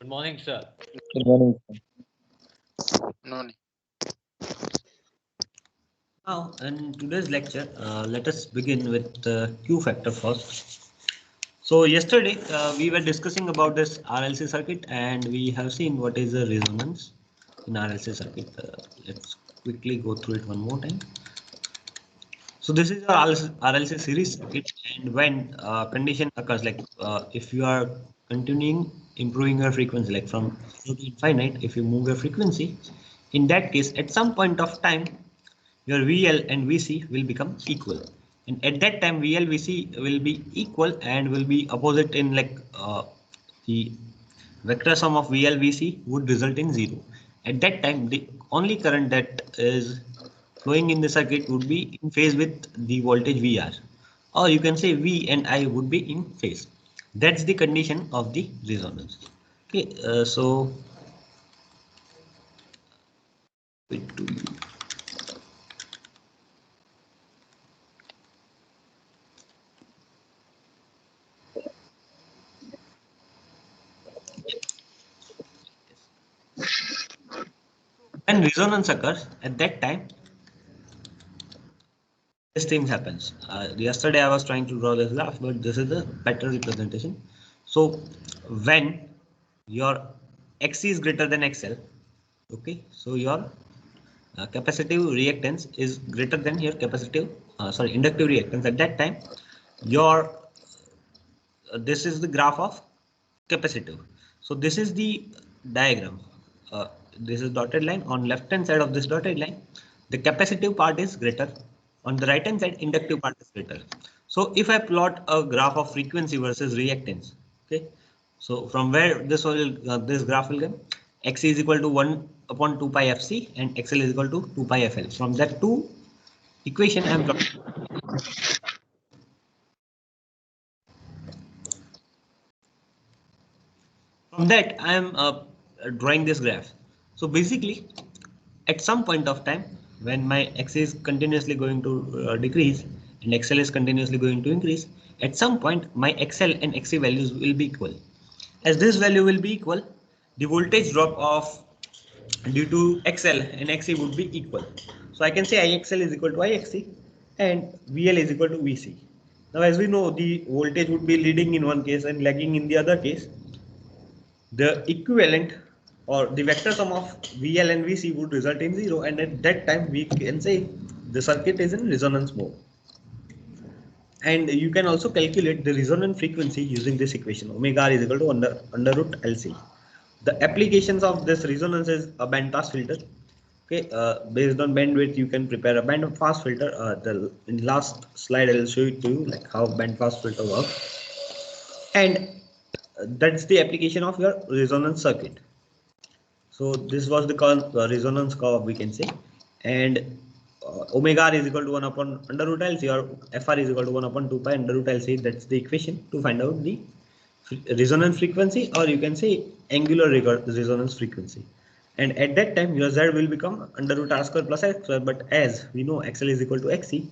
Good morning, sir. Good morning. No. Now, in today's lecture, let us begin with the Q factor first. So yesterday we were discussing about this RLC circuit, and we have seen what is the resonance in RLC circuit. Let's quickly go through it one more time. So this is our RLC series circuit, and when condition occurs, like if you are continuing improving your frequency, like from 0 to infinite, if you move your frequency, in that case, at some point of time, your VL and VC will become equal, and at that time VL VC will be equal and will be opposite in like the vector sum of VL VC would result in 0. At that time the only current that is flowing in the circuit would be in phase with the voltage VR, or you can say V and I would be in phase. That's the condition of the resonance. Okay, so wait to when resonance occurs, at that time this thing happens. Yesterday I was trying to draw this graph, but this is a better representation. So when your Xc is greater than XL, okay, so your capacitive reactance is greater than your capacitive, inductive reactance. At that time, your this is the graph of capacitive. So this is the diagram. This is dotted line. On left hand side of this dotted line, the capacitive part is greater. On the right hand side, inductive part is greater. So if I plot a graph of frequency versus reactance, okay, so from where this graph will come, X is equal to 1 upon 2 pi fc and XL is equal to 2 pi fl. From that two equation I am plotting. From that I am drawing this graph. So basically at some point of time when my X is continuously going to decrease and XL is continuously going to increase, at some point my XL and XC values will be equal. As this value will be equal, the voltage drop of due to XL and XC would be equal. So I can say IXL is equal to IXC and VL is equal to VC. Now as we know, the voltage would be leading in one case and lagging in the other case. The equivalent or the vector sum of VL and VC would result in 0, and at that time we can say the circuit is in resonance mode. And you can also calculate the resonant frequency using this equation. Omega R is equal to under root LC. The applications of this resonance is a band pass filter. Okay, based on bandwidth, you can prepare a band pass filter. In last slide, I will show it to you like how band pass filter works, and that's the application of your resonance circuit. So this was the resonance curve we can say, and omega r is equal to 1 upon under root LC, or FR is equal to 1 upon 2 pi under root LC. That's the equation to find out the resonance frequency, or you can say angular resonance frequency. And at that time your Z will become under root R square plus X square, but as we know XL is equal to XC,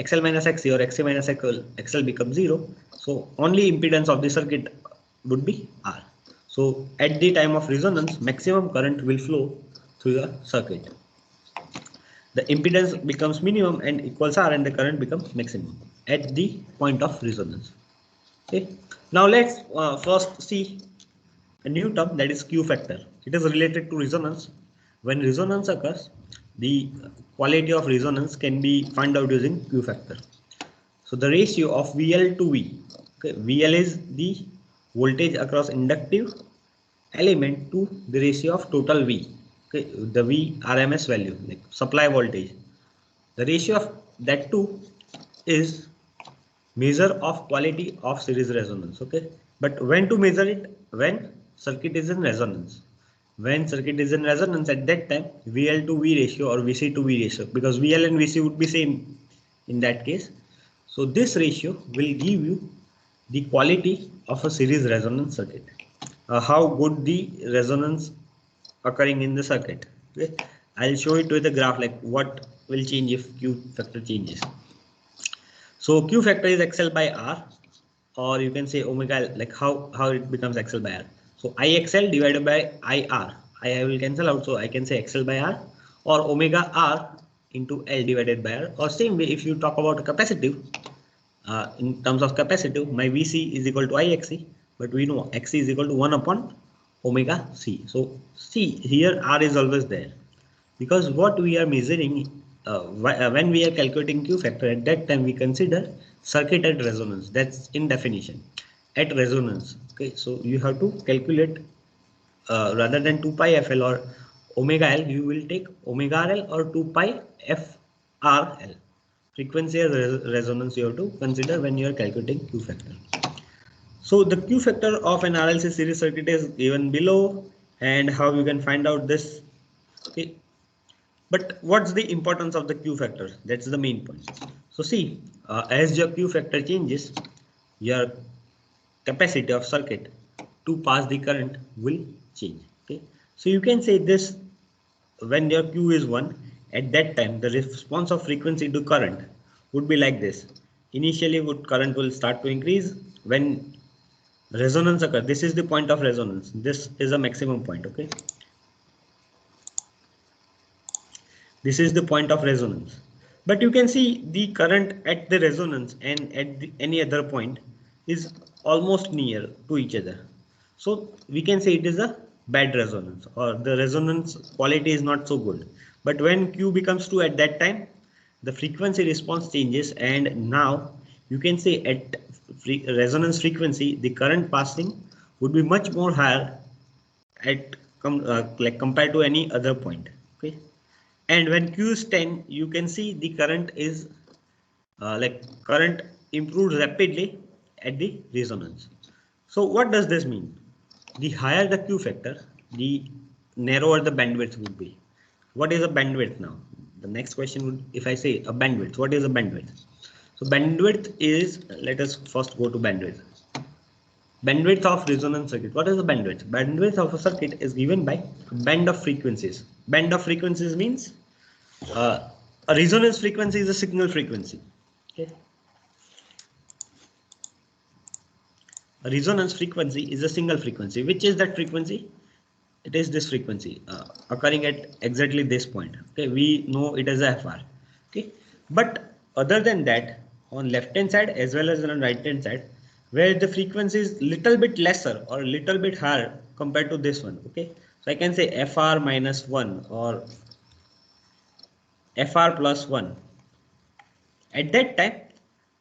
XL minus XC or XC minus XL becomes 0. So only impedance of the circuit would be R. So at the time of resonance, maximum current will flow through the circuit. The impedance becomes minimum and equals R, and the current becomes maximum at the point of resonance. Okay. Now let's first see a new term, that is Q factor. It is related to resonance. When resonance occurs, the quality of resonance can be found out using Q factor. So the ratio of VL to V. Okay, VL is the voltage across inductive element to the ratio of total V. Okay, the V RMS value, like supply voltage. The ratio of that two is measure of quality of series resonance. Okay, but when to measure it? When circuit is in resonance. When circuit is in resonance, at that time VL to V ratio or VC to V ratio, because VL and VC would be same in that case. So this ratio will give you the quality of a series resonance circuit. How good the resonance occurring in the circuit. Okay, I'll show it with a graph like what will change if Q factor changes. So Q factor is XL by R, or you can say omega, like how it becomes XL by R. So IXL divided by IR. I will cancel out, so I can say XL by R, or omega R into L divided by R. Or same way, if you talk about capacitive, in terms of capacitive, my VC is equal to IXC, but we know XC is equal to 1 upon omega C. So C here R is always there, because what we are measuring when we are calculating Q factor, at that time we consider circuit at resonance. That's in definition, at resonance. Okay, so you have to calculate rather than 2 pi FL or omega L, you will take omega RL or 2 pi FRL. Frequency as resonance you have to consider when you are calculating Q factor. So the Q factor of an RLC series circuit is given below, and how you can find out this. Okay. But what's the importance of the Q factor? That's the main point. So see, as your Q factor changes, your capacity of circuit to pass the current will change. Okay, so you can say this: when your Q is 1, at that time the response of frequency to current would be like this. Initially current will start to increase. When resonance occurs, this is the point of resonance, this is a maximum point. Okay, this is the point of resonance, but you can see the current at the resonance and at any other point is almost near to each other. So we can say it is a bad resonance, or the resonance quality is not so good. But when Q becomes 2, at that time the frequency response changes, and now you can say at resonance frequency the current passing would be much more higher at like compared to any other point. Okay, and when Q is 10, you can see the current is like current improves rapidly at the resonance. So what does this mean? The higher the Q factor, the narrower the bandwidth would be. What is a bandwidth now? The next question would, if I say a bandwidth, what is a bandwidth? So bandwidth is, let us first go to bandwidth. Bandwidth of resonance circuit. What is the bandwidth? Bandwidth of a circuit is given by band of frequencies. Band of frequencies means a resonance frequency is a signal frequency. Okay. A resonance frequency is a single frequency. Which is that frequency? It is this frequency occurring at exactly this point. Okay, we know it as a FR. Okay, but other than that, on left hand side as well as on right hand side, where the frequency is little bit lesser or a little bit higher compared to this one. Okay, so I can say FR minus 1 or FR plus 1. At that time,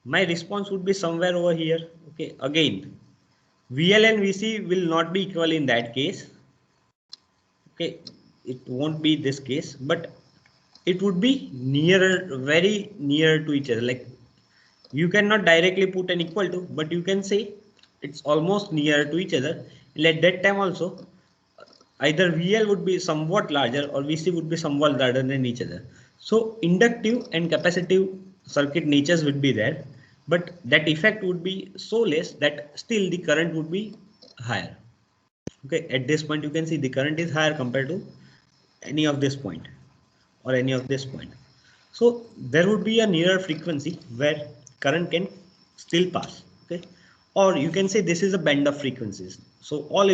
my response would be somewhere over here. Okay, again, VL and VC will not be equal in that case. Okay, it won't be this case, but it would be nearer, very near to each other. Like you cannot directly put an equal to, but you can say it's almost near to each other. And at that time also, either VL would be somewhat larger or VC would be somewhat larger than each other. So inductive and capacitive circuit natures would be there, but that effect would be so less that still the current would be higher. Okay, at this point you can see the current is higher compared to any of this point or any of this point. So there would be a nearer frequency where current can still pass. Okay, or you can say this is a band of frequencies. So all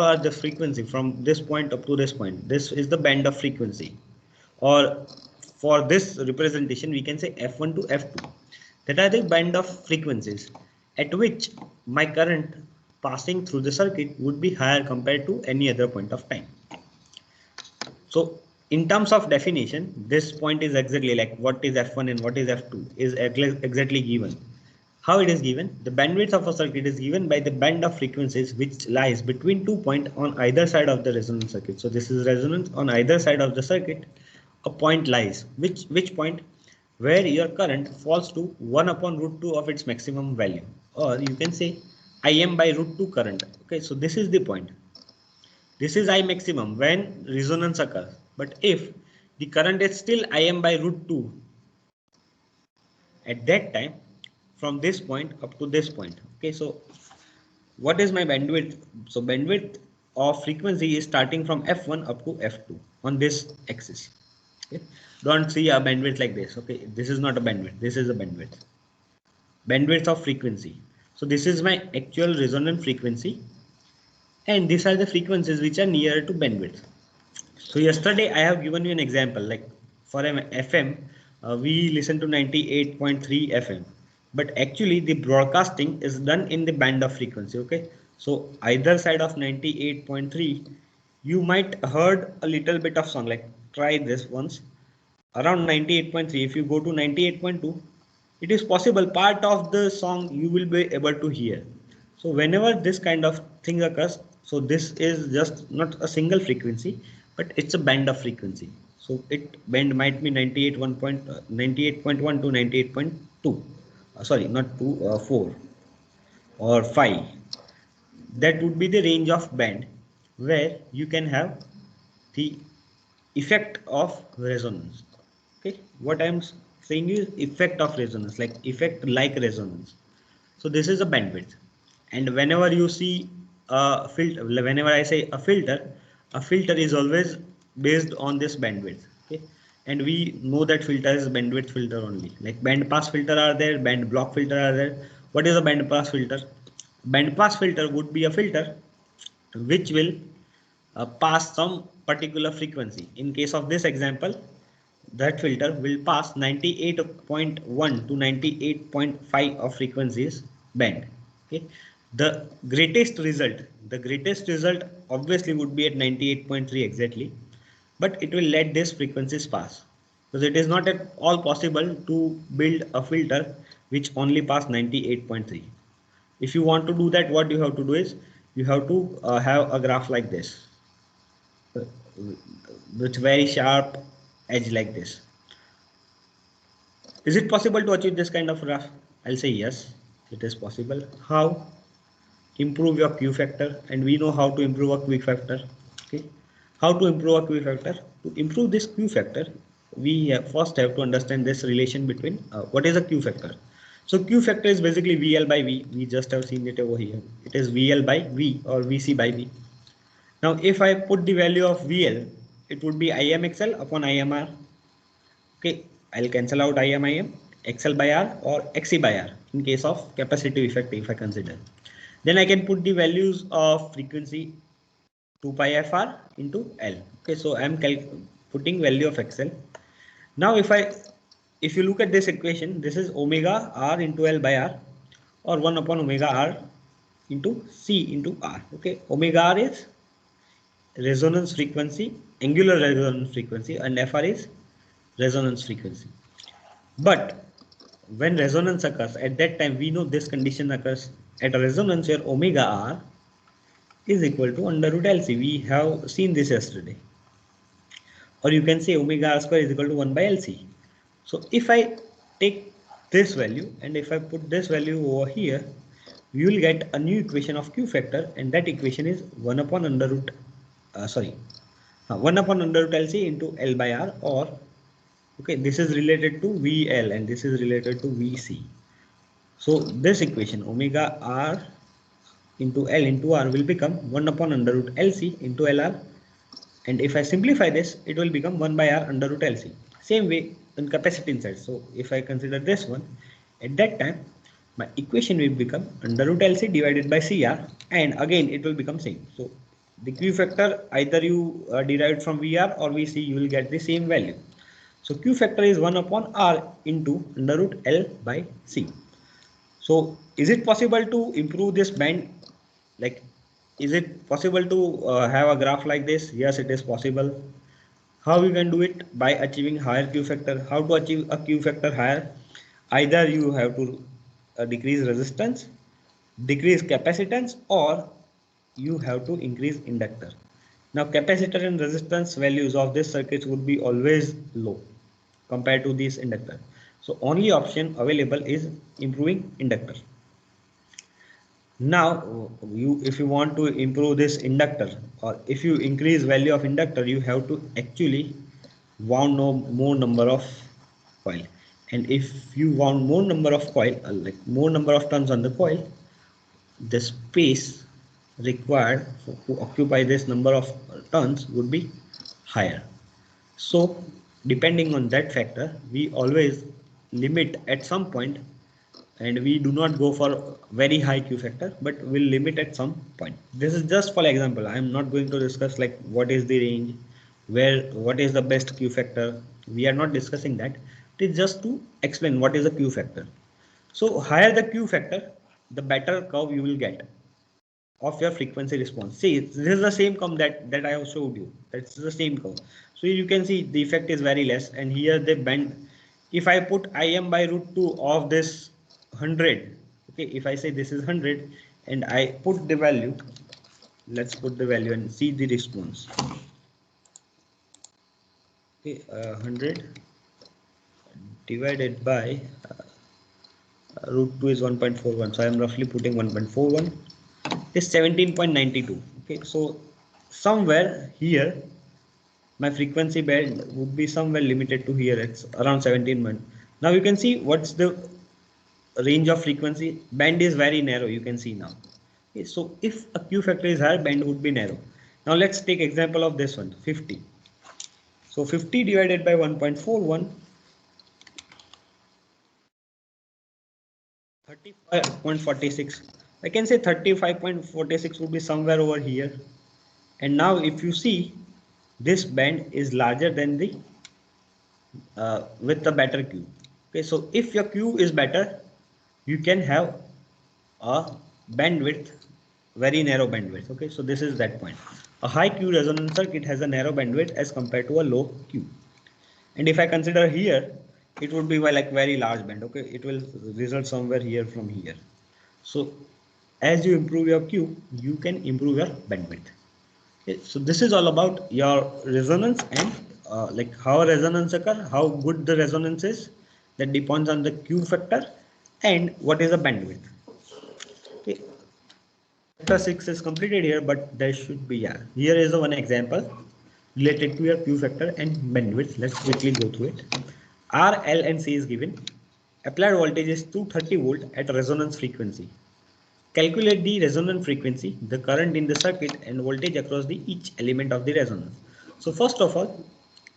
are the frequency from this point up to this point. This is the band of frequency, or for this representation we can say F1 to F2. That are the band of frequencies at which my current passing through the circuit would be higher compared to any other point of time. So in terms of definition, this point is exactly like what is F1 and what is F2 is exactly given. How it is given? The bandwidth of a circuit is given by the band of frequencies which lies between 2 points on either side of the resonance circuit. So this is resonance. On either side of the circuit, a point lies. Which point? Where your current falls to 1 upon root 2 of its maximum value, or you can say Im by root 2 current. Okay, so this is the point. This is I maximum when resonance occurs. But if the current is still Im by root 2, at that time, from this point up to this point. Okay, so what is my bandwidth? So bandwidth of frequency is starting from F1 up to F2 on this axis. Okay, don't see a bandwidth like this. Okay, this is not a bandwidth. This is a bandwidth. Bandwidth of frequency. So this is my actual resonant frequency and these are the frequencies which are nearer to bandwidth. So yesterday I have given you an example, like for an FM, we listen to 98.3 FM, but actually the broadcasting is done in the band of frequency. Okay, so either side of 98.3, you might heard a little bit of song. Like try this once around 98.3. If you go to 98.2, it is possible part of the song you will be able to hear. So whenever this kind of thing occurs, so this is just not a single frequency, but it's a band of frequency. So it band might be 98.1 to 98.2. Sorry, not 2, 4 or 5. That would be the range of band where you can have the effect of resonance. Okay, what I'm saying is effect of resonance, like effect like resonance. So this is a bandwidth, and whenever you see a filter, whenever I say a filter is always based on this bandwidth. Okay, and we know that filter is bandwidth filter only. Like band pass filter are there, band block filter are there. What is a band pass filter? Band pass filter would be a filter which will pass some particular frequency. In case of this example, that filter will pass 98.1 to 98.5 of frequencies band. Okay, the greatest result obviously would be at 98.3 exactly, but it will let these frequencies pass, because it is not at all possible to build a filter which only pass 98.3. If you want to do that, what you have to do is you have to have a graph like this, with very sharp edge like this. Is it possible to achieve this kind of graph? I'll say yes, it is possible. How? Improve your Q factor, and we know how to improve a Q factor. Okay, how to improve a Q factor? To improve this Q factor, we first have to understand this relation between what is a Q factor. So Q factor is basically VL by V. We just have seen it over here. It is VL by V or VC by V. Now, if I put the value of VL, it would be IMXL upon IMR. Okay, I'll cancel out IM, XL by R or XC by R in case of capacitive effect if I consider. Then I can put the values of frequency 2 pi FR into L. Okay, so I'm putting value of XL. Now if you look at this equation, this is omega R into L by R, or 1 upon omega R into C into R. Okay, omega R is resonance frequency, angular resonance frequency, and FR is resonance frequency. But when resonance occurs, at that time we know this condition occurs at a resonance where omega R is equal to under root LC. We have seen this yesterday. Or you can say omega R square is equal to 1 by LC. So if I take this value and if I put this value over here, we will get a new equation of Q factor, and that equation is 1 upon under root 1 upon under root LC into L by R, or okay, this is related to VL and this is related to VC. So this equation omega R into L into R will become 1 upon under root LC into LR, and if I simplify this, it will become 1 by R under root LC. Same way in capacitance side. So if I consider this one, at that time my equation will become under root LC divided by CR, and again it will become same. So the Q factor, either you derived from VR or VC, you will get the same value. So Q factor is 1 upon R into under root L by C. So is it possible to improve this band? Like, is it possible to have a graph like this? Yes, it is possible. How you can do it? By achieving higher Q factor. How to achieve a Q factor higher? Either you have to decrease resistance, decrease capacitance, or you have to increase inductor. Now capacitor and resistance values of this circuit would be always low compared to this inductor. So only option available is improving inductor. Now if you want to improve this inductor, or if you increase value of inductor, you have to actually wound more number of coil, and if you wound more number of coil, like more number of turns on the coil, the space required to occupy this number of turns would be higher. So depending on that factor, we always limit at some point and we do not go for very high Q factor, but we'll limit at some point. This is just for example. I am not going to discuss like what is the range, what is the best Q factor. We are not discussing that. It is just to explain what is the Q factor. So higher the Q factor, the better curve you will get of your frequency response. See, this is the same curve that I have showed you. That's the same curve. So you can see the effect is very less, and here they bend. If I put Im by root 2 of this 100, okay, if I say this is 100 and I put the value, let's put the value and see the response. Okay, 100 divided by root 2 is 1.41, so I am roughly putting 1.41 is 17.92. Okay, so somewhere here my frequency band would be somewhere limited to here. It's around 17. Now you can see what's the range of frequency. Band is very narrow, you can see now. Okay, so if a Q factor is higher, band would be narrow. Now let's take example of this one, 50. So 50 divided by 1.41, 35.46. I can say 35.46 would be somewhere over here. And now if you see, this band is larger than the with the better Q. Okay, so if your Q is better, you can have a bandwidth, very narrow bandwidth. Okay, so this is that point. A high Q resonance circuit has a narrow bandwidth as compared to a low Q. And if I consider here, it would be like very large band. Okay, it will result somewhere here from here. So as you improve your Q, you can improve your bandwidth. Okay, so this is all about your resonance and like how resonance occur, how good the resonance is. That depends on the Q factor and what is the bandwidth. Okay, chapter 6 is completed here, but there should be, yeah. Here is the one example related to your Q factor and bandwidth. Let's quickly go through it. R, L, and C is given. Applied voltage is 230 volt at resonance frequency. Calculate the resonant frequency, the current in the circuit, and voltage across the each element of the resonance. So first of all,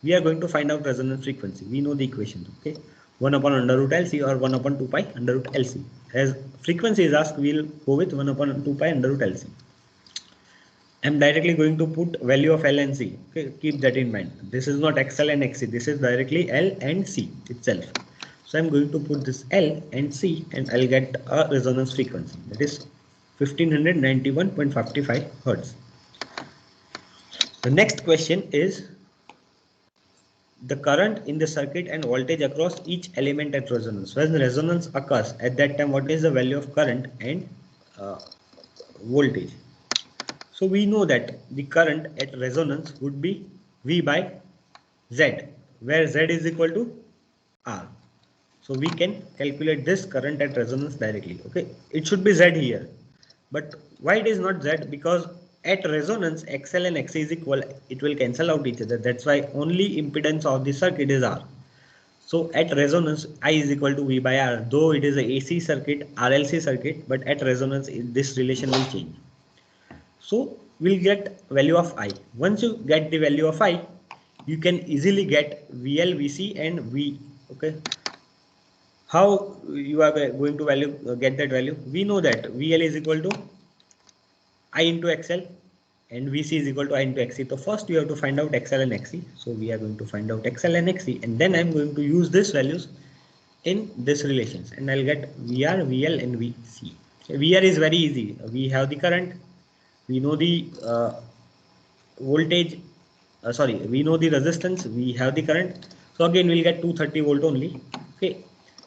we are going to find out resonance frequency. We know the equation, okay? 1 upon under root LC or 1 upon 2 pi under root LC. As frequency is asked, we will go with 1 upon 2 pi under root LC. I'm directly going to put value of L and C. Okay, keep that in mind. This is not XL and XC. This is directly L and C itself. So I'm going to put this L and C and I'll get a resonance frequency. That is 1591.55 Hertz. The next question is the current in the circuit and voltage across each element at resonance. When resonance occurs, at that time, what is the value of current and voltage? So we know that the current at resonance would be V by Z, where Z is equal to R. So we can calculate this current at resonance directly. Okay, it should be Z here, but why it is not Z? Because at resonance XL and XC is equal, it will cancel out each other. That's why only impedance of the circuit is R. So at resonance I is equal to V by R, though it is a AC circuit, RLC circuit, but at resonance this relation will change. So we'll get value of I. Once you get the value of I, you can easily get VL, VC and V. Okay, how you are going to get that value? We know that VL is equal to I into XL and VC is equal to I into XC. So first you have to find out XL and XC. So we are going to find out XL and XC, and then I'm going to use these values in this relations, and I'll get VR, VL and VC. VR is very easy. We have the current, we know the voltage, we know the resistance, we have the current. So again we'll get 230 volt only. Okay,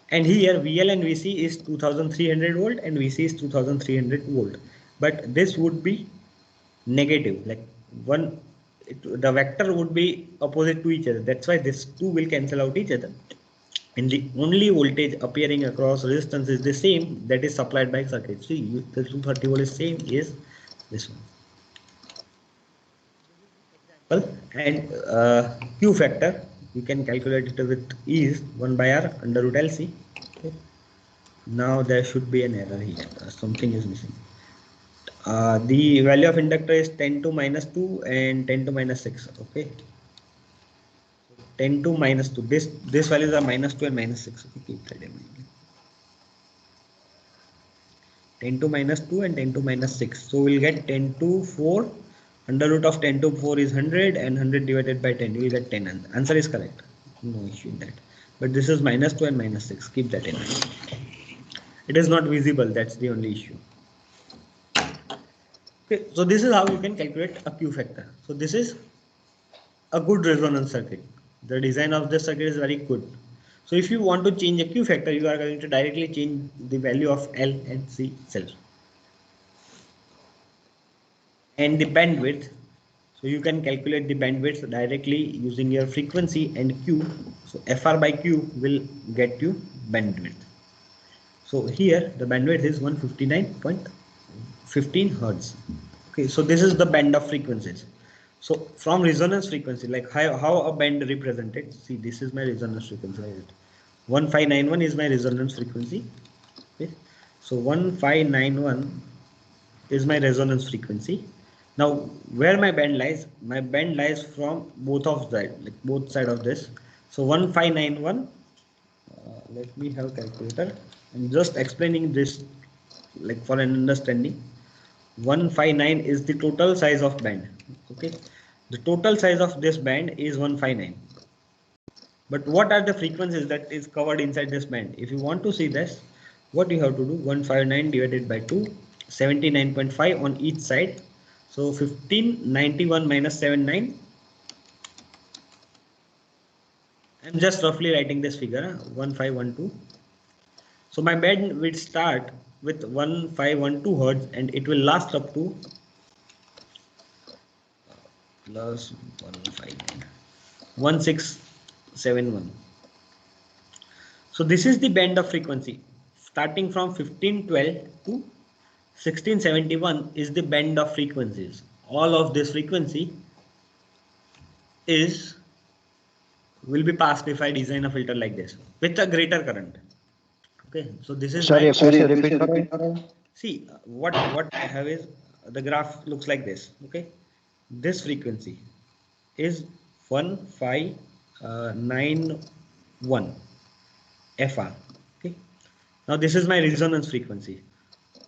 and here VL and VC is 2300 volt and VC is 2300 volt, but this would be negative, like the vector would be opposite to each other. That's why this two will cancel out each other, and the only voltage appearing across resistance is the same, that is supplied by circuit. See, the 230 volt is same is this one. And Q factor you can calculate it with ease, 1 by R under root LC. Okay. Now there should be an error here, something is missing. The value of inductor is 10 to minus 2 and 10 to minus 6. Okay, 10 to minus 2, this values are minus 2 and minus 6. Okay, keep that in mind. 10 to minus 2 and 10 to minus 6. So we'll get 10 to 4. Under root of 10 to 4 is 100 and 100 divided by 10. You will get 10. Answer is correct. No issue in that. But this is minus 2 and minus 6. Keep that in mind. It is not visible. That's the only issue. Okay, so this is how you can calculate a Q factor. So this is a good resonance circuit. The design of this circuit is very good. So if you want to change a Q factor, you are going to directly change the value of L and C itself. And the bandwidth. So you can calculate the bandwidth directly using your frequency and Q. So FR by Q will get you bandwidth. So here the bandwidth is 159.15 Hertz. Okay, so this is the band of frequencies. So from resonance frequency, like how a band represented. See, this is my resonance frequency. 1591 is my resonance frequency. Okay, so 1591 is my resonance frequency. Now where my band lies from both of sides, like both side of this. So 1591, let me have calculator. I'm just explaining this like for an understanding. 159 is the total size of band. Okay, the total size of this band is 159. But what are the frequencies that is covered inside this band? If you want to see this, what you have to do, 159 divided by 2, 79.5 on each side. So 1591 minus 79. I'm just roughly writing this figure, 1512. So my band will start with 1512 Hertz and it will last up to plus 1671. So this is the band of frequency. Starting from 1512 to 1671 is the band of frequencies. All of this frequency will be passed if I design a filter like this with a greater current. Okay, so this is sorry, repeat. See, what I have is the graph looks like this. Okay, this frequency is 1591 FR. Okay, now this is my resonance frequency.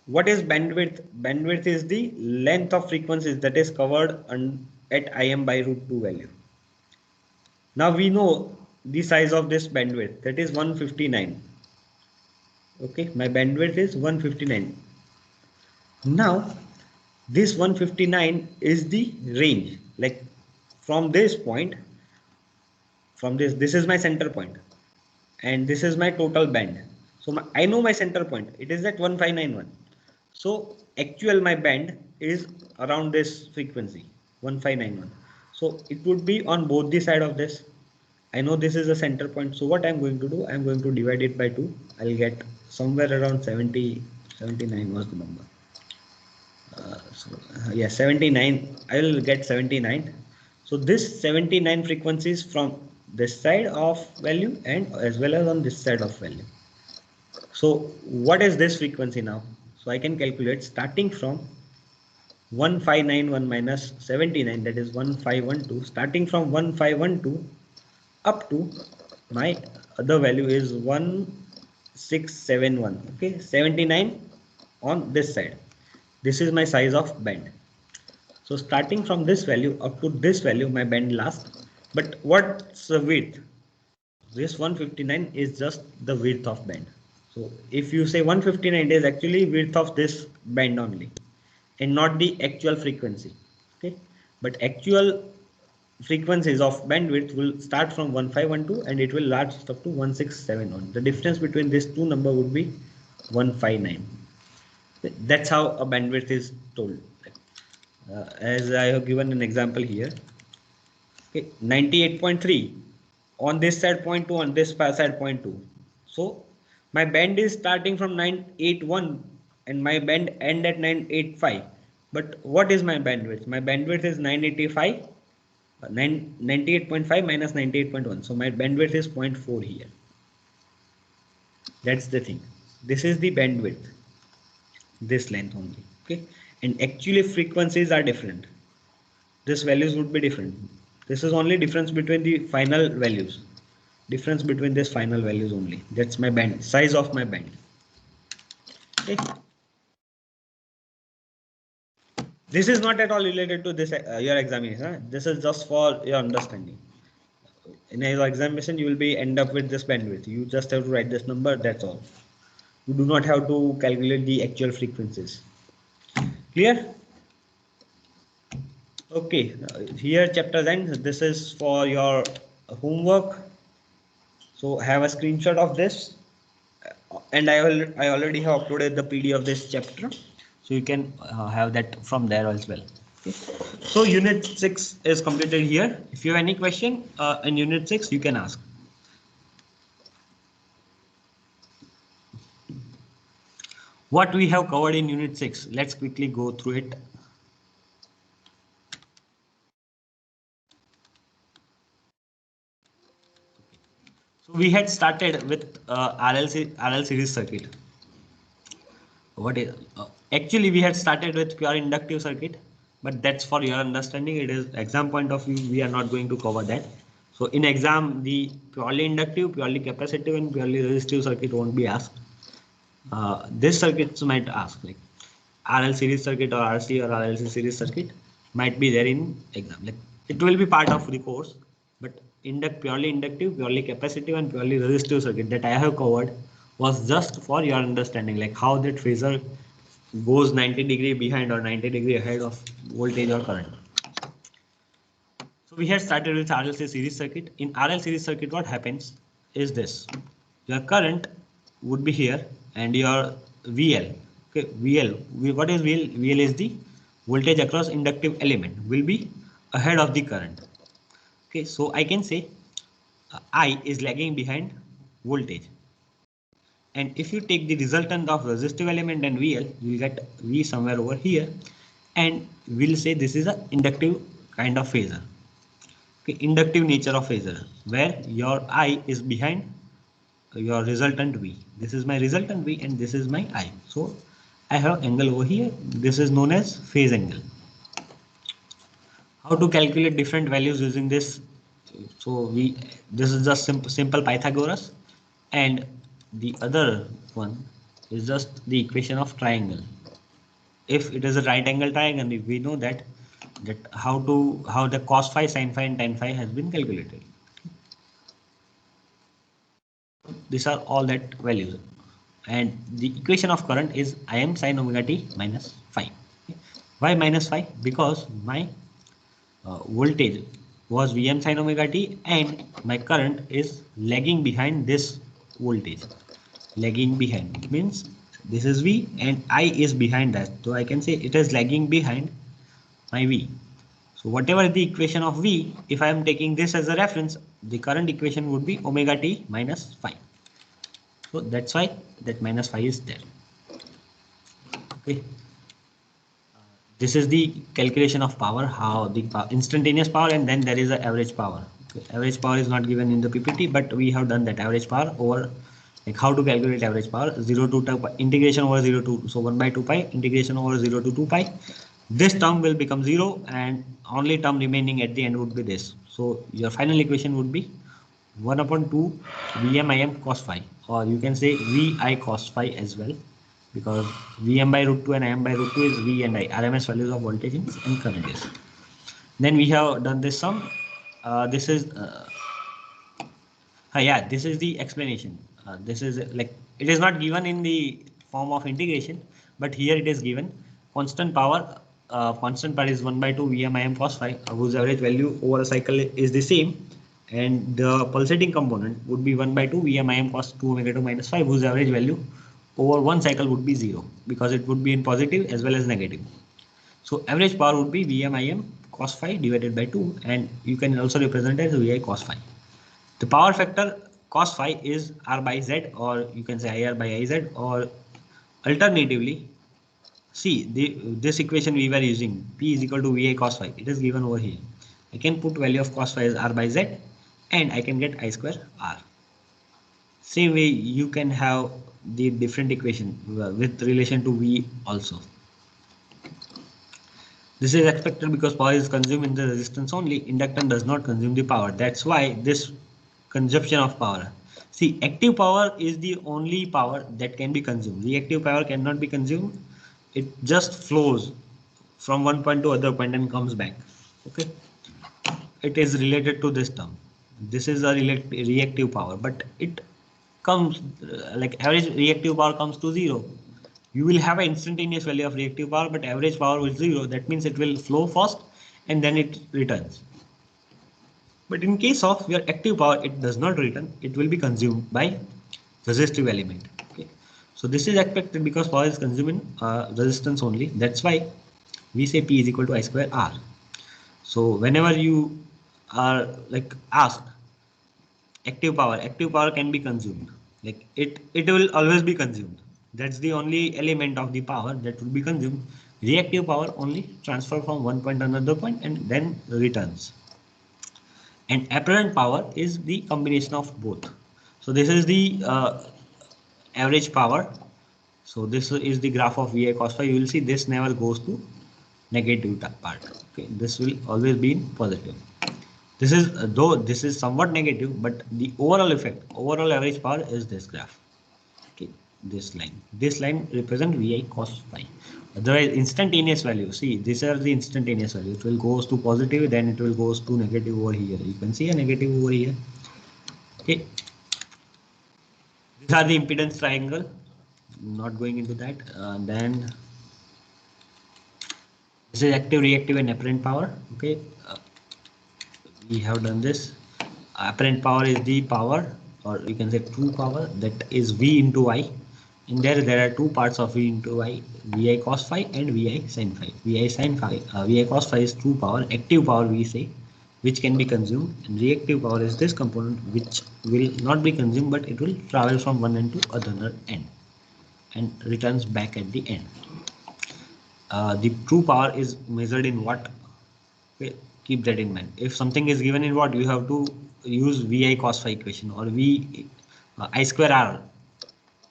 What is bandwidth? Bandwidth is the length of frequencies that is covered at Im by root 2 value. Now we know the size of this bandwidth, that is 159. Okay, my bandwidth is 159. Now this 159 is the range, like from this point, this is my center point and this is my total band. So I know my center point, it is at 1591. So actual my band is around this frequency 1591. So it would be on both the side of this. I know this is the center point. So what I'm going to do, I'm going to divide it by 2. I'll get somewhere around 79 was the number. 79. I will get 79. So this 79 frequencies from this side of value and as well as on this side of value. So what is this frequency now? So I can calculate starting from 1591 minus 79, that is 1512. Starting from 1512 up to my other value is 1671. Okay, 79 on this side. This is my size of band. So starting from this value up to this value, my band lasts. But what's the width? This 159 is just the width of band. So if you say 159 is actually width of this band only and not the actual frequency. Okay, but actual frequencies of bandwidth will start from 1512 and it will last up to 1671. The difference between these two numbers would be 159. That's how a bandwidth is told. As I have given an example here. Okay, 98.3 on this side 0.2, on this side 0.2. So my band is starting from 981 and my band end at 985. But what is my bandwidth? My bandwidth is 985. 98.5 minus 98.1. So my bandwidth is 0.4 here. That's the thing. This is the bandwidth. This length only. Okay. And actually frequencies are different. These values would be different. This is only difference between the final values. Difference between these final values only. That's my band. Size of my band. Okay. This is not at all related to this your examination. Huh? This is just for your understanding. In your examination, you will be end up with this bandwidth. You just have to write this number. That's all. You do not have to calculate the actual frequencies. Clear? Okay. Here chapter ends. This is for your homework. So have a screenshot of this, and I already have uploaded the PDF of this chapter, so you can have that from there as well. Okay. So unit 6 is completed here. If you have any question in unit 6, you can ask. What we have covered in unit 6, let's quickly go through it. So we had started with RL series circuit. What is actually we had started with pure inductive circuit, but that's for your understanding. It is exam point of view, we are not going to cover that. So in exam, the purely inductive, purely capacitive, and purely resistive circuit won't be asked. This circuits might ask, like RL series circuit or RC or RLC series circuit might be there in exam. Like it will be part of the course, but purely inductive, purely capacitive, and purely resistive circuit that I have covered was just for your understanding, like how that phasor goes 90° behind or 90° ahead of voltage or current. So we had started with RLC series circuit. In RL series circuit, what happens is this: your current would be here, and your VL. Okay, VL. What is VL? VL is the voltage across inductive element. Will be ahead of the current. Okay, so I can say I is lagging behind voltage. And if you take the resultant of resistive element and VL, you will get V somewhere over here, and we'll say this is a inductive kind of phasor. Okay, inductive nature of phasor, where your I is behind your resultant V. This is my resultant V and this is my I. So I have angle over here. This is known as phase angle. How to calculate different values using this? So this is just simple Pythagoras, and the other one is just the equation of triangle. If it is a right angle triangle, we know that how the cos phi, sin phi, and tan phi has been calculated. These are all that values, and the equation of current is Im sin omega t minus phi. Why minus phi? Because my voltage was Vm sin omega t and my current is lagging behind this voltage. Lagging behind means this is V and I is behind that. So I can say it is lagging behind my V. So whatever the equation of V, if I am taking this as a reference, the current equation would be omega t minus phi. So that's why that minus phi is there. Okay. This is the calculation of power, how the instantaneous power, and then there is the average power. Okay. Average power is not given in the PPT, but we have done that average power over, like how to calculate average power, 0 to 2 pi, integration over 0 to, so 1 by 2 pi, integration over 0 to 2 pi. This term will become 0 and only term remaining at the end would be this. So your final equation would be 1 upon 2 Vm Im cos phi, or you can say Vi cos phi as well, because Vm by root 2 and Im by root 2 is V and I, RMS values of voltage and current is. Then we have done this sum. This is yeah, this is the explanation. This is like, it is not given in the form of integration, but here it is given. Constant power is 1 by 2 Vm Im cos phi, whose average value over a cycle is the same, and the pulsating component would be 1 by 2 Vm Im cos 2 omega 2 minus phi, whose average value over one cycle would be 0, because it would be in positive as well as negative. So average power would be Vm Im cos phi divided by 2, and you can also represent as Vi cos phi. The power factor cos phi is R by Z, or you can say IR by IZ, or alternatively, see this equation we were using, P is equal to Vi cos phi. It is given over here. I can put value of cos phi as R by Z, and I can get I square R. Same way you can have the different equation with relation to V also. This is expected because power is consumed in the resistance only. Inductance does not consume the power. That's why this consumption of power. See, active power is the only power that can be consumed. Reactive power cannot be consumed. It just flows from one point to other point and comes back. Okay, it is related to this term. This is a reactive power, but it comes like average reactive power comes to 0. You will have an instantaneous value of reactive power, but average power is 0. That means it will flow first and then it returns. But in case of your active power, it does not return. It will be consumed by resistive element. Okay. So this is expected because power is consumed in resistance only. That's why we say P is equal to I square R. So whenever you are like asked active power can be consumed. Like it will always be consumed. That's the only element of the power that will be consumed. Reactive power only transfer from one point to another point and then returns. And apparent power is the combination of both. So this is the average power. So this is the graph of VI cos phi. You will see this never goes to negative part. Okay, this will always be in positive. This is though this is somewhat negative, but the overall effect, overall average power is this graph. Okay, this line represent VI cos phi. Otherwise, instantaneous value. See, these are the instantaneous value. It will goes to positive, then it will goes to negative over here. You can see a negative over here. Okay, these are the impedance triangle. Not going into that. Then this is active, reactive, and apparent power. Okay, we have done this. Apparent power is the power, or you can say true power, that is V into I. In there are two parts of V into I: VI cos phi and VI sin phi. VI cos phi is true power, active power we say, which can be consumed, and reactive power is this component which will not be consumed, but it will travel from one end to other end and returns back at the end. The true power is measured in watt. Okay, keep that in mind. If something is given in watt, you have to use VI cos phi equation or I square R.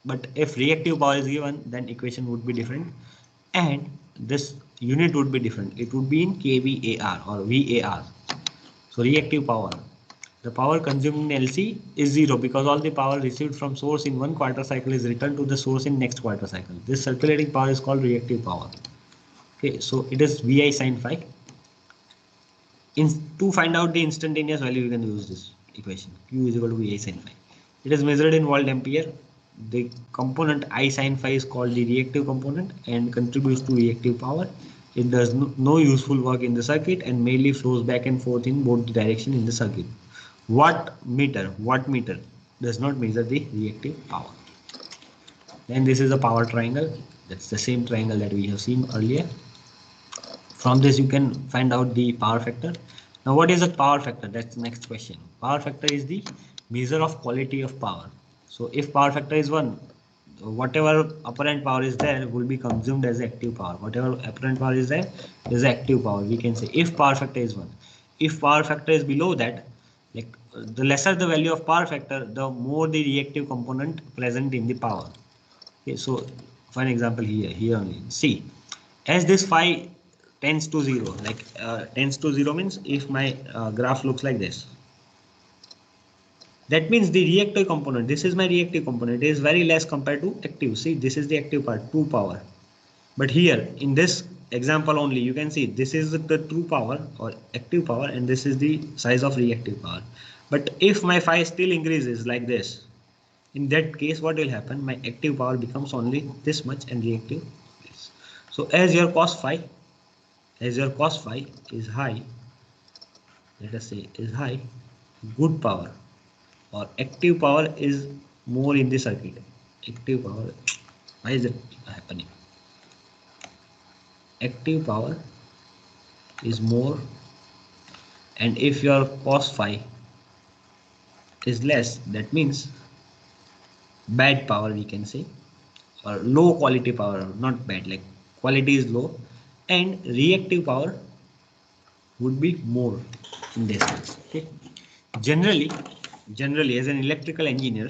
But if reactive power is given, then equation would be different, and this unit would be different. It would be in kVAR or VAR. So reactive power, the power consumed in LC is 0 because all the power received from source in one quarter cycle is returned to the source in next quarter cycle. This circulating power is called reactive power. Okay, so it is VI sin phi. To find out the instantaneous value, you can use this equation. Q is equal to VI sin phi. It is measured in volt ampere. The component I sin phi is called the reactive component and contributes to reactive power. It does no useful work in the circuit and mainly flows back and forth in both direction in the circuit. Wattmeter does not measure the reactive power. Then this is a power triangle. That's the same triangle that we have seen earlier. From this you can find out the power factor. Now what is a power factor? That's the next question. Power factor is the measure of quality of power. So if power factor is 1, whatever apparent power is there will be consumed as active power. Whatever apparent power is there is active power. We can say if power factor is 1. If power factor is below that, like the lesser the value of power factor, the more the reactive component present in the power. Okay, so for an example here only. See, as this phi tends to 0, like tends to 0 means if my graph looks like this, that means the reactive component, this is my reactive component, is very less compared to active. See, this is the active part, true power. But here in this example only, you can see this is the true power or active power and this is the size of reactive power. But if my phi still increases like this, in that case what will happen? My active power becomes only this much and reactive this. So as your cos phi is high, let us say is high, good power or active power is more in the circuit. Active power, why is it happening? Active power is more, and if your cos phi is less, that means bad power we can say, or low quality power, not bad, like quality is low, and reactive power would be more in this case. Okay, generally as an electrical engineer,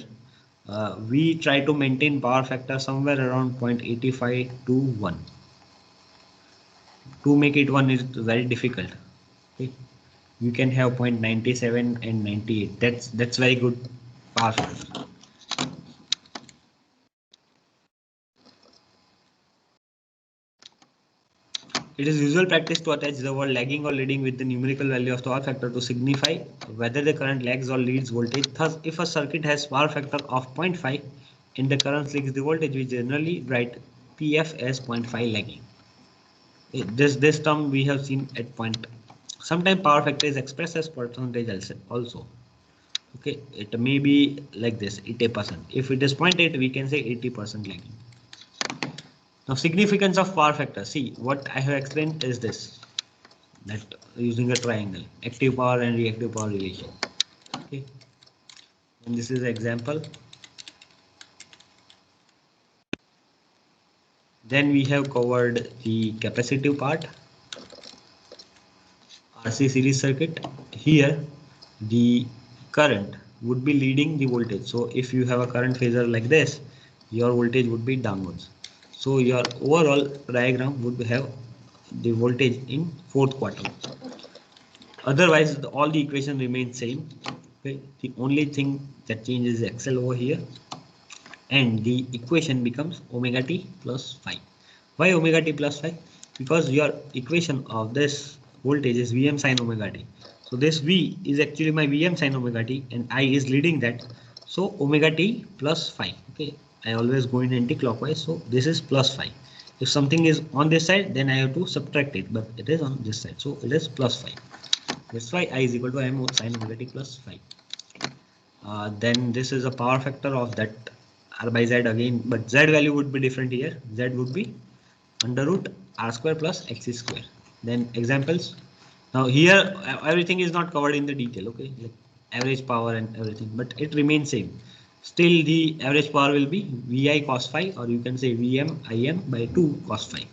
we try to maintain power factor somewhere around 0.85 to 1. To make it 1 is very difficult. Okay, you can have 0.97 and 98. That's very good power factor. It is usual practice to attach the word lagging or leading with the numerical value of the power factor to signify whether the current lags or leads voltage. Thus, if a circuit has power factor of 0.5 and the current lags the voltage, we generally write PF as 0.5 lagging. This term we have seen at point. Sometimes power factor is expressed as percentage also. Okay, it may be like this 80%. If it is 0.8, we can say 80% lagging. Now, significance of power factor. See, what I have explained is this, that using a triangle, active power and reactive power relation. Okay, and this is an example. Then we have covered the capacitive part, RC series circuit. Here, the current would be leading the voltage. So if you have a current phasor like this, your voltage would be downwards. So your overall diagram would have the voltage in fourth quarter. Otherwise, all the equation remains same. Okay, the only thing that changes is XL over here, and the equation becomes omega t plus phi. Why omega t plus phi? Because your equation of this voltage is Vm sin omega t. So this V is actually my Vm sin omega t, and I is leading that. So omega t plus phi. Okay, I always go in anti-clockwise. So this is plus phi. If something is on this side, then I have to subtract it, but it is on this side. So it is plus phi. That's why I is equal to M sin omega t plus phi. Then this is a power factor of that R by Z again, but Z value would be different here. Z would be under root R square plus X square. Then examples. Now here everything is not covered in the detail, okay, like average power and everything, but it remains same. Still the average power will be VI cos phi, or you can say VM IM by 2 cos phi.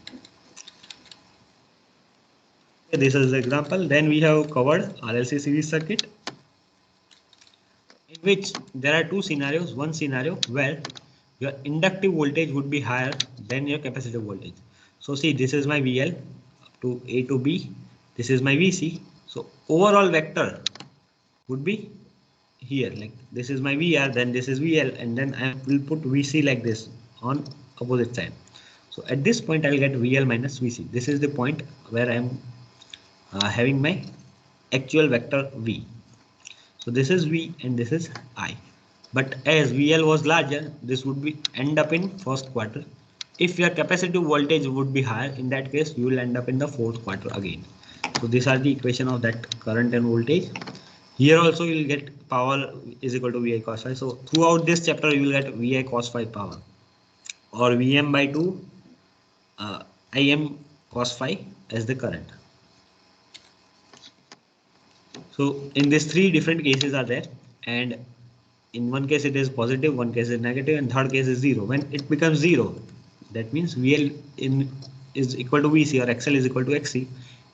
Okay, this is the example. Then we have covered RLC series circuit, in which there are two scenarios. One scenario where your inductive voltage would be higher than your capacitive voltage. So see, this is my VL up to A to B. This is my VC. So overall vector would be here, like this is my VR, then this is VL, and then I will put VC like this on opposite side. So at this point I will get VL minus VC. This is the point where I am having my actual vector V. So this is V and this is I. But as VL was larger, this would be end up in first quarter. If your capacitive voltage would be higher, in that case you will end up in the fourth quarter again. So these are the equation of that current and voltage. Here also you will get power is equal to VI cos phi. So throughout this chapter you will get VI cos phi power, or Vm by 2 Im cos phi as the current. So in these three different cases are there, and in one case it is positive, one case is negative, and third case is 0. When it becomes 0, that means VL is equal to VC, or XL is equal to XC.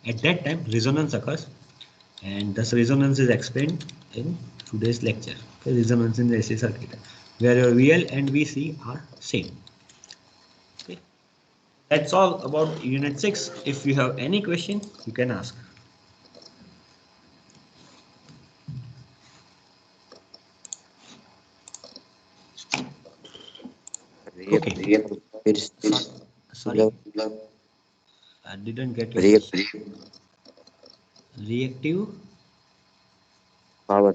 At that time resonance occurs, and this resonance is explained in today's lecture. Okay, resonance in the AC circuit, where your VL and VC are same. Okay, that's all about unit 6. If you have any question, you can ask. Okay. Sorry, I didn't get your question. Reactive power.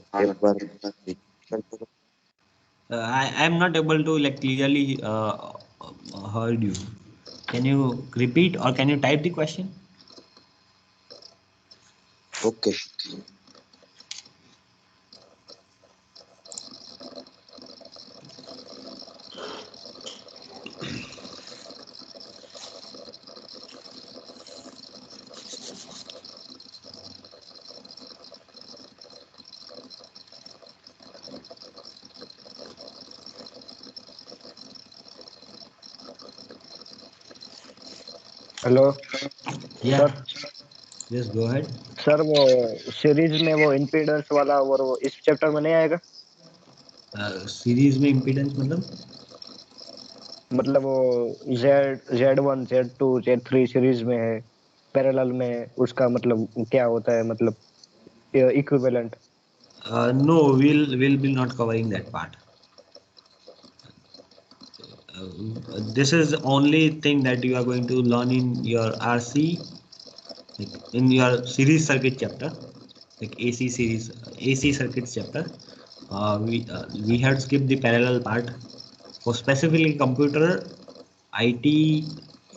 I am not able to like clearly heard you. Can you repeat, or can you type the question? Okay. Hello Yeah. Sir Yes, go ahead. Sir वो series में वो impedance वाला और वो इस chapter में नहीं आएगा? सीरीज में इम्पीडेंस मतलब वो Z1 Z2 Z3 सीरीज में है, पैरेलल में, उसका मतलब क्या होता है, मतलब equivalent? No, we'll not covering that part. This is the only thing that you are going to learn in your RC Like in your series circuit chapter, like AC circuits chapter, we had skipped the parallel part. For specifically computer, IT,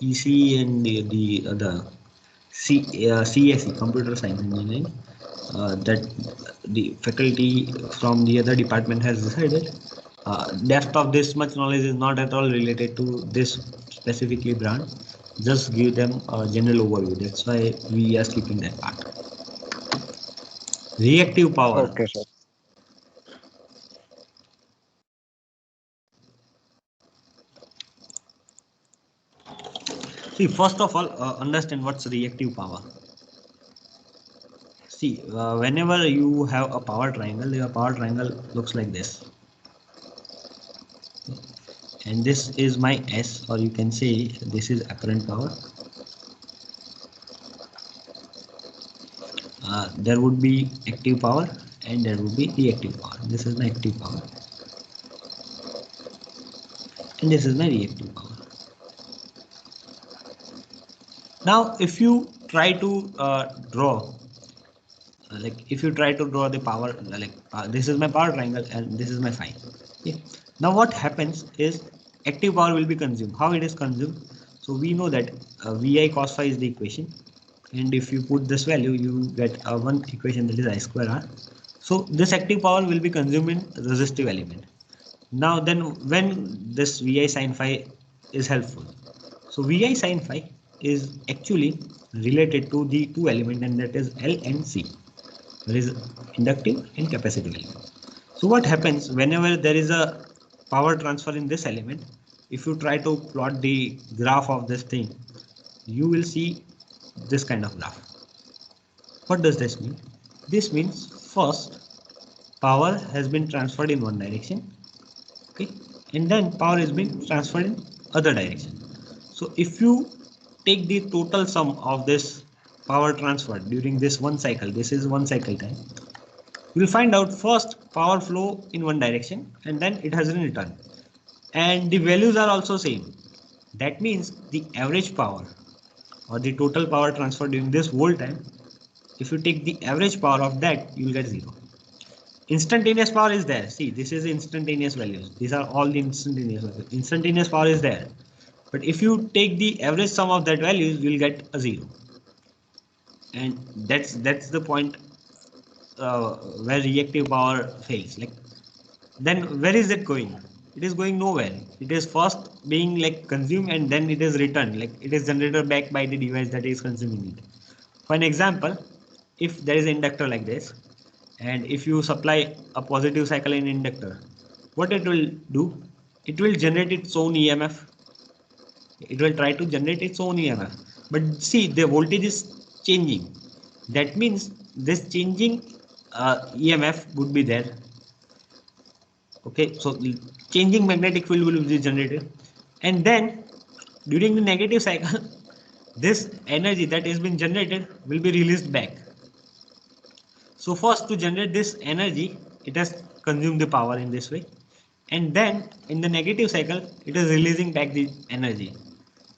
EC, and the CSE, computer science engineering, that the faculty from the other department has decided. Depth of this much knowledge is not at all related to this specifically brand. Just give them a general overview. That's why we are skipping that part. Reactive power. Okay, sir. See, first of all, understand what's reactive power. See, whenever you have a power triangle, your power triangle looks like this. And this is my S, or you can say this is apparent power. There would be active power and there would be reactive power. This is my active power. And this is my reactive power. Now, if you try to draw, if you try to draw the power, this is my power triangle and this is my phi. Okay. Now, what happens is active power will be consumed. How it is consumed? So we know that Vi cos phi is the equation, and if you put this value, you get one equation, that is I square R. So this active power will be consumed in resistive element. Now then, when this Vi sin phi is helpful, so Vi sin phi is actually related to the two element, and that is L and C. There is inductive and capacitive element. So what happens whenever there is a power transfer in this element? If you try to plot the graph of this thing, you will see this kind of graph. What does this mean? This means first power has been transferred in one direction, okay, and then power has been transferred in other direction. So if you take the total sum of this power transfer during this one cycle, this is one cycle time, you will find out first power flow in one direction and then it has in return, and the values are also same. That means the average power or the total power transfer during this whole time, if you take the average power of that, you will get 0. Instantaneous power is there. See, this is instantaneous values. These are all the instantaneous values. Instantaneous power is there. But if you take the average sum of that values, you will get a 0. And that's the point where reactive power fails. Like, then where is it going? It is going nowhere. It is first being consumed and then it is returned. It is generated back by the device that is consuming it. For an example, if there is an inductor like this, and if you supply a positive cycle in inductor, what it will do? It will generate its own EMF. It will try to generate its own EMF. But see, the voltage is changing. That means this changing EMF would be there. Okay, so changing magnetic field will be generated, and then during the negative cycle, this energy that has been generated will be released back. So first, to generate this energy, it has consumed the power in this way, and then in the negative cycle, it is releasing back the energy.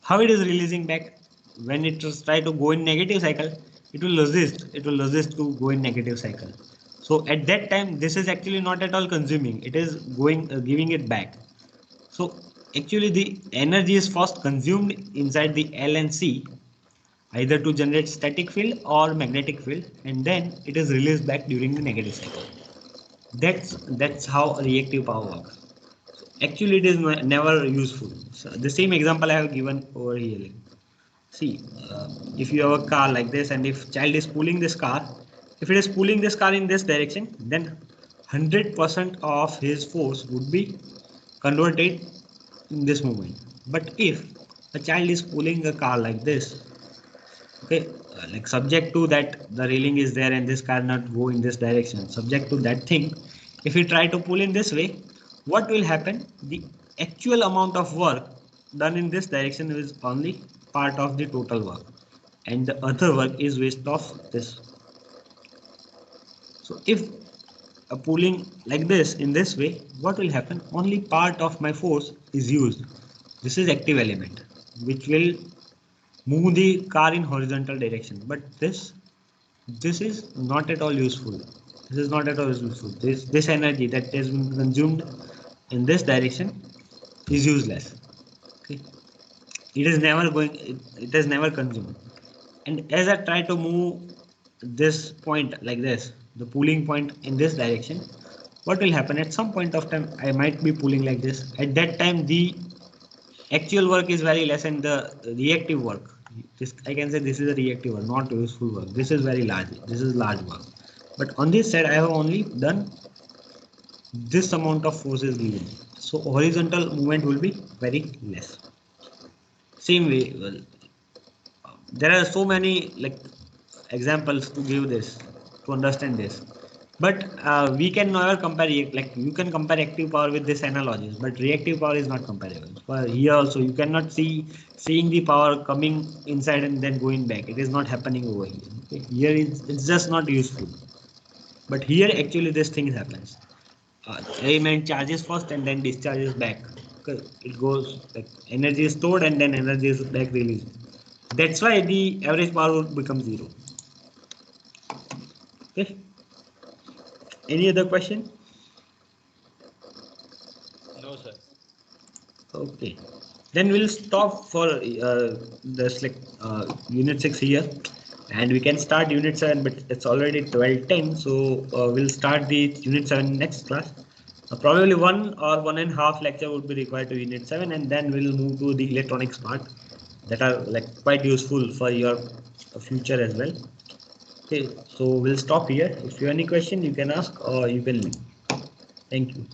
How it is releasing back? When it try to go in negative cycle, it will resist. It will resist to go in negative cycle. So at that time, this is actually not at all consuming. It is going giving it back. So actually, the energy is first consumed inside the L and C, either to generate static field or magnetic field, and then it is released back during the negative cycle. That's how reactive power works. So actually, it is never useful. So the same example I have given over here. See, if you have a car like this, and if child is pulling this car, if it is pulling this car in this direction, then 100% of his force would be converted in this movement. But if a child is pulling a car like this, okay, subject to that the railing is there and this car not go in this direction, subject to that thing, if you try to pull in this way, what will happen? The actual amount of work done in this direction is only part of the total work, and the other work is waste of this. So if a pulling like this in this way, what will happen? Only part of my force is used. This is active element, which will move the car in horizontal direction, but this is not at all useful. This is not at all useful. This energy that has been consumed in this direction is useless. Okay, it is never going. It is never consumed. And as I try to move this point like this, the pulling point in this direction, what will happen at some point of time? I might be pulling like this. At that time, the actual work is very less, and the reactive work. This I can say this is a reactive work, not useful work. This is very large. This is large work. But on this side, I have only done this amount of force is given. So horizontal movement will be very less. Same way, well, there are so many like examples to give this to understand this, but we can never compare. Like you can compare active power with this analogies, but reactive power is not comparable. For here also, you cannot seeing the power coming inside and then going back. It is not happening over here. Okay? Here it's just not useful. But here actually this thing happens. Element charges first and then discharges back. It goes like energy is stored and then energy is back released. That's why the average power would become 0. Okay. Any other question? No, sir. Okay. Then we'll stop for this like unit 6 here, and we can start unit 7, but it's already 12:10, so we'll start the unit 7 next class. Probably 1 or 1.5 lecture would be required to unit 7, and then we'll move to the electronics part that are like quite useful for your future as well. Okay, so we'll stop here. If you have any question, you can ask or you can leave. Thank you.